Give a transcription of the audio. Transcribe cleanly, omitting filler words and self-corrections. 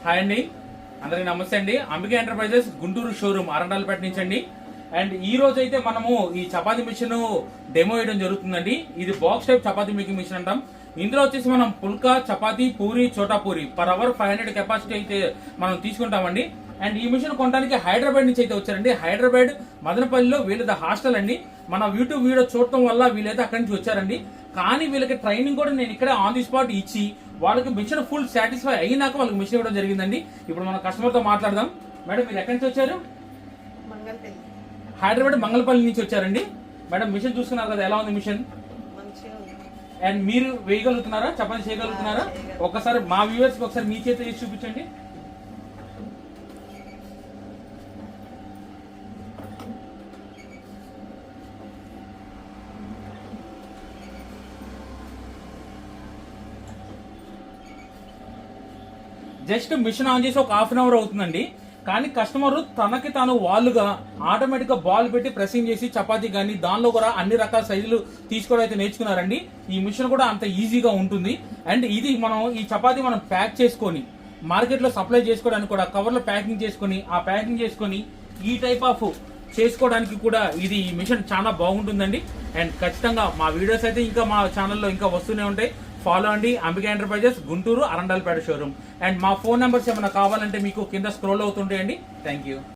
Hi అండి, అందరికి నమస్తే అండి. అంబికా ఎంటర్ప్రైజెస్ గుంటూరు షోరూమ్ అరండాలపేట నుంచి అండి. అండ్ ఈ రోజు అయితే మనము ఈ చపాతీ మిషన్ డెమో వేయడం జరుగుతుందండి. ఇది box type chapati making machine అంటాం. ఇందులో వచ్చేసి మనం పుల్కా, చపాతీ, పూరి, చోటా పూరి పర్ అవర్ 500 కెపాసిటీ అయితే మనం తీసుకుంటామండి. అండ్ ఈ మిషన్ కొనడానికి హైదరాబాద్ నుంచి అయితే వచ్చారండి. హైదరాబాద్ మదనపల్లిలో వీళ్ళది హాస్టల్ అండి. మన యూట్యూబ్ వీడియో చూడటం వల్ల వీళ్ళైతే అక్కడి నుంచి వచ్చారండి. కానీ వీళ్ళకి ట్రైనింగ్ కూడా నేను ఇక్కడ ఆన్ ది స్పాట్ ఇచ్చి వాళ్ళకి మిషన్ ఫుల్ సాటిస్ఫై అయినాక వాళ్ళకి మిషన్ ఇవ్వడం జరిగిందండి. ఇప్పుడు మన కస్టమర్ తో మాట్లాడదాం. మేడం, మీరు ఎక్కడి నుంచి వచ్చారు? హైదరాబాద్ మంగళపల్లి నుంచి వచ్చారండి. మేడం, మిషన్ చూస్తున్నారు కదా, ఎలా ఉంది మిషన్? అండ్ మీరు వేయగలుగుతున్నారా, చపాతీ చేయగలుగుతున్నారా? ఒకసారి మా వ్యూవర్స్ ఒకసారి మీ చేత చేసి చూపించండి. జస్ట్ మిషన్ ఆన్ చేసి ఒక హాఫ్ అన్ అవర్ అవుతుందండి. కానీ కస్టమర్ తనకి తాను వాళ్ళుగా ఆటోమేటిక్ గా బాల్ పెట్టి ప్రెసింగ్ చేసి చపాతీ కానీ దానిలో కూడా అన్ని రకాల సైజులు తీసుకోవడం అయితే నేర్చుకున్నారండి. ఈ మిషన్ కూడా అంత ఈజీగా ఉంటుంది. అండ్ ఇది మనం ఈ చపాతీ మనం ప్యాక్ చేసుకొని మార్కెట్ లో సప్లై చేసుకోవడానికి కూడా కవర్ లో ప్యాకింగ్ చేసుకొని ఆ ప్యాకింగ్ చేసుకొని ఈ టైప్ ఆఫ్ చేసుకోవడానికి కూడా ఇది ఈ మిషన్ చాలా బాగుంటుందండి. అండ్ ఖచ్చితంగా మా వీడియోస్ అయితే ఇంకా మా ఛానల్లో ఇంకా వస్తూనే ఉంటాయి. ఫాలో అండి, Ambika enterprises Guntur Arundelpet showroom. And మా ఫోన్ నెంబర్స్ ఏమైనా కావాలంటే మీకు కింద స్క్రోల్ అవుతుంటాయండి. Thank you.